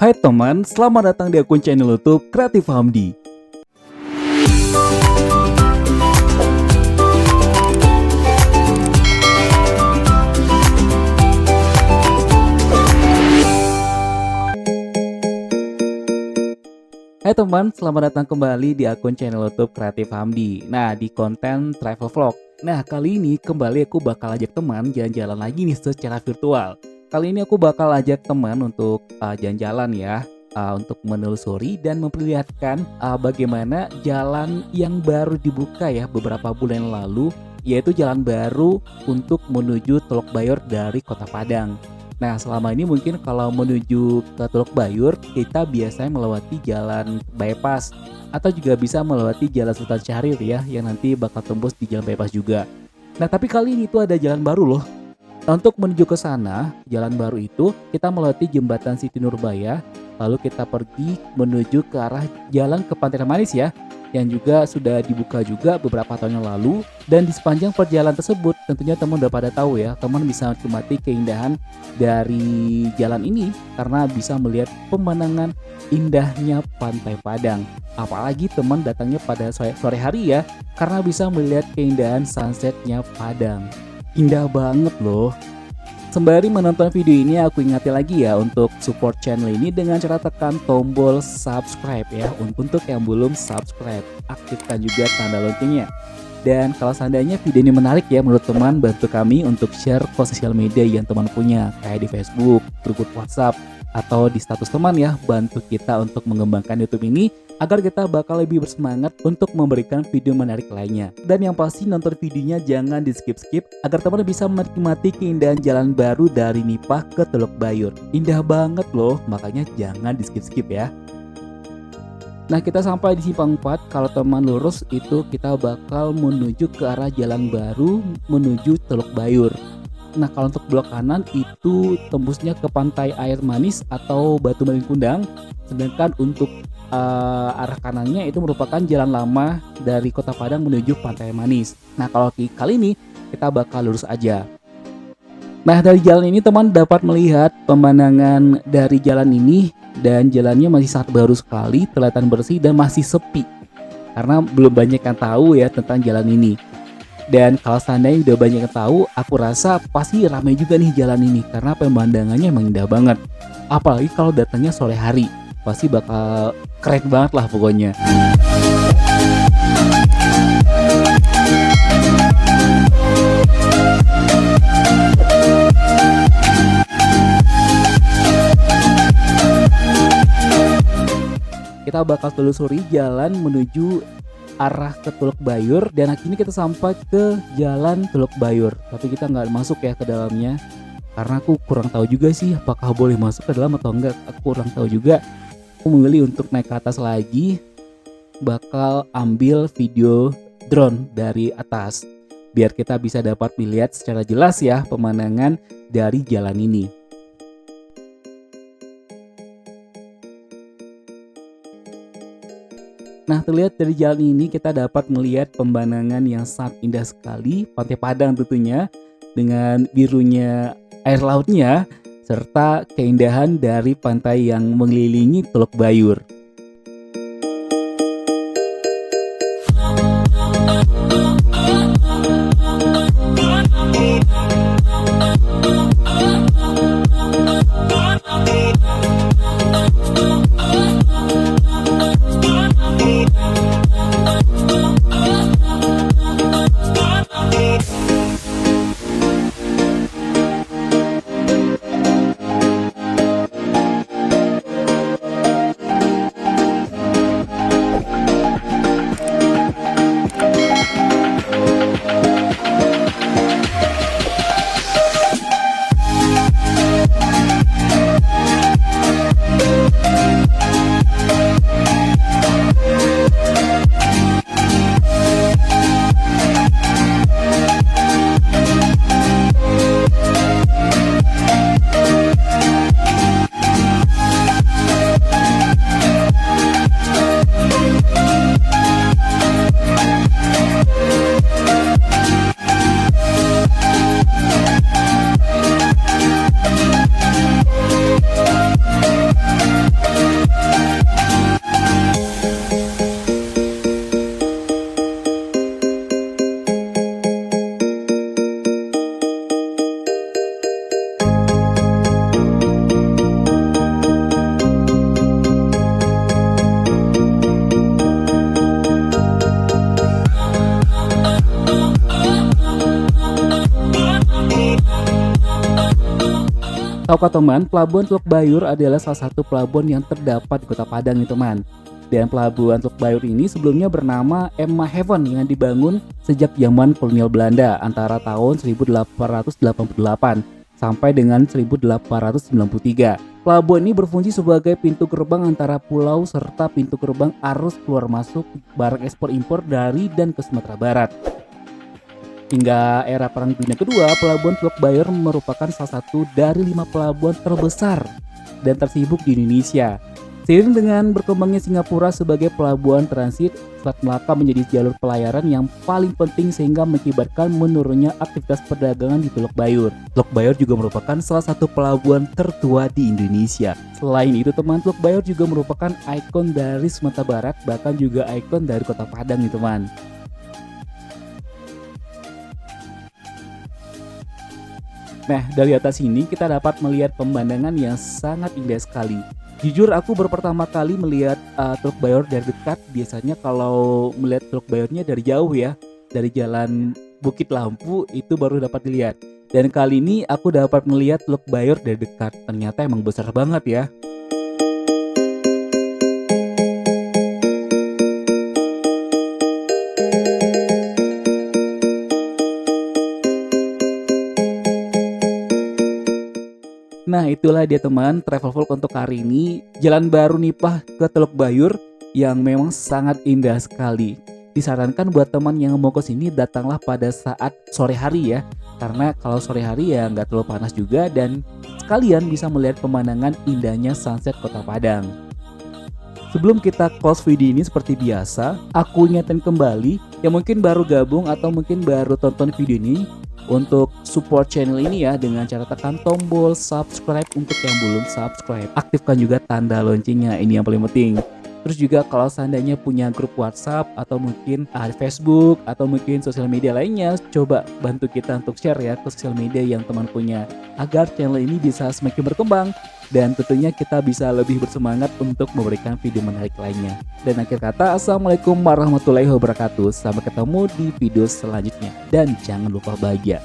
Hai teman, selamat datang di akun channel YouTube Kreatif Hamdi. Hai teman, selamat datang kembali di akun channel YouTube Kreatif Hamdi. Nah, di konten travel vlog. Nah, kali ini kembali aku bakal ajak teman jalan-jalan lagi nih secara virtual. Kali ini aku bakal ajak teman untuk jalan-jalan ya, untuk menelusuri dan memperlihatkan bagaimana jalan yang baru dibuka ya beberapa bulan lalu, yaitu jalan baru untuk menuju Teluk Bayur dari Kota Padang. Nah, selama ini mungkin kalau menuju ke Teluk Bayur, kita biasanya melewati jalan bypass atau juga bisa melewati jalan Sultan Syahrir ya, yang nanti bakal tembus di jalan bypass juga. Nah, tapi kali ini tuh ada jalan baru loh. Untuk menuju ke sana, jalan baru itu kita melewati jembatan Siti Nurbaya, lalu kita pergi menuju ke arah jalan ke Pantai Remanis ya, yang juga sudah dibuka juga beberapa tahun yang lalu. Dan di sepanjang perjalanan tersebut tentunya teman udah pada tahu ya, teman bisa menikmati keindahan dari jalan ini karena bisa melihat pemandangan indahnya Pantai Padang. Apalagi teman datangnya pada sore hari ya, karena bisa melihat keindahan sunsetnya Padang. Indah banget loh. Sembari menonton video ini, aku ingatkan lagi ya untuk support channel ini dengan cara tekan tombol subscribe ya. Untuk yang belum subscribe, aktifkan juga tanda loncengnya. Dan kalau seandainya video ini menarik ya menurut teman, bantu kami untuk share ke sosial media yang teman punya, kayak di Facebook, grup WhatsApp, atau di status teman ya. Bantu kita untuk mengembangkan YouTube ini agar kita bakal lebih bersemangat untuk memberikan video menarik lainnya. Dan yang pasti nonton videonya jangan di skip-skip agar teman bisa menikmati keindahan jalan baru dari Nipah ke Teluk Bayur. Indah banget loh, makanya jangan di skip-skip ya. Nah, kita sampai di simpang 4. Kalau teman lurus itu kita bakal menuju ke arah jalan baru menuju Teluk Bayur. Nah, kalau untuk belok kanan itu tembusnya ke Pantai Air Manis atau Batu Maling Kundang. Sedangkan untuk arah kanannya itu merupakan jalan lama dari Kota Padang menuju Pantai Manis. Nah, kalau kali ini kita bakal lurus aja. Nah, dari jalan ini teman dapat melihat pemandangan dari jalan ini, dan jalannya masih sangat baru sekali, kelihatan bersih dan masih sepi karena belum banyak yang tahu ya tentang jalan ini. Dan kalau seandainya udah banyak yang tahu, aku rasa pasti ramai juga nih jalan ini karena pemandangannya emang indah banget. Apalagi kalau datangnya sore hari, pasti bakal keren banget lah pokoknya. Kita bakal telusuri jalan menuju arah ke Teluk Bayur, dan akhirnya kita sampai ke jalan Teluk Bayur. Tapi kita nggak masuk ya ke dalamnya karena aku kurang tahu juga sih apakah boleh masuk ke dalam atau enggak. Aku kurang tahu juga. Aku memilih untuk naik ke atas lagi, bakal ambil video drone dari atas biar kita bisa dapat melihat secara jelas ya pemandangan dari jalan ini. Nah, terlihat dari jalan ini kita dapat melihat pemandangan yang sangat indah sekali, Pantai Padang tentunya dengan birunya air lautnya serta keindahan dari pantai yang mengelilingi Teluk Bayur. Tahukah teman, pelabuhan Teluk Bayur adalah salah satu pelabuhan yang terdapat di Kota Padang nih teman. Dan pelabuhan Teluk Bayur ini sebelumnya bernama Emma Haven yang dibangun sejak zaman kolonial Belanda antara tahun 1888 sampai dengan 1893. Pelabuhan ini berfungsi sebagai pintu gerbang antara pulau serta pintu gerbang arus keluar masuk barang ekspor impor dari dan ke Sumatera Barat. Hingga era Perang Dunia Kedua, pelabuhan Teluk Bayur merupakan salah satu dari 5 pelabuhan terbesar dan tersibuk di Indonesia. Seiring dengan berkembangnya Singapura sebagai pelabuhan transit, Selat Melaka menjadi jalur pelayaran yang paling penting sehingga mengakibatkan menurunnya aktivitas perdagangan di Teluk Bayur. Teluk Bayur juga merupakan salah satu pelabuhan tertua di Indonesia. Selain itu teman, Teluk Bayur juga merupakan ikon dari Sumatera Barat, bahkan juga ikon dari Kota Padang nih teman. Nah, dari atas ini kita dapat melihat pemandangan yang sangat indah sekali. Jujur aku baru pertama kali melihat Teluk Bayur dari dekat. Biasanya kalau melihat Teluk Bayurnya dari jauh ya, dari jalan Bukit Lampu itu baru dapat dilihat. Dan kali ini aku dapat melihat Teluk Bayur dari dekat. Ternyata emang besar banget ya. Nah itulah dia teman travel vlog untuk hari ini. Jalan baru Nipah ke Teluk Bayur yang memang sangat indah sekali. Disarankan buat teman yang mau ke sini datanglah pada saat sore hari ya. Karena kalau sore hari ya nggak terlalu panas juga dan sekalian bisa melihat pemandangan indahnya sunset Kota Padang. Sebelum kita close video ini seperti biasa, aku ingatkan kembali yang mungkin baru gabung atau mungkin baru tonton video ini, untuk support channel ini ya dengan cara tekan tombol subscribe untuk yang belum subscribe. Aktifkan juga tanda loncengnya, ini yang paling penting. Terus juga kalau seandainya punya grup WhatsApp atau mungkin Facebook atau mungkin sosial media lainnya, coba bantu kita untuk share ya ke sosial media yang teman punya agar channel ini bisa semakin berkembang dan tentunya kita bisa lebih bersemangat untuk memberikan video menarik lainnya. Dan akhir kata, assalamualaikum warahmatullahi wabarakatuh. Sampai ketemu di video selanjutnya dan jangan lupa bahagia.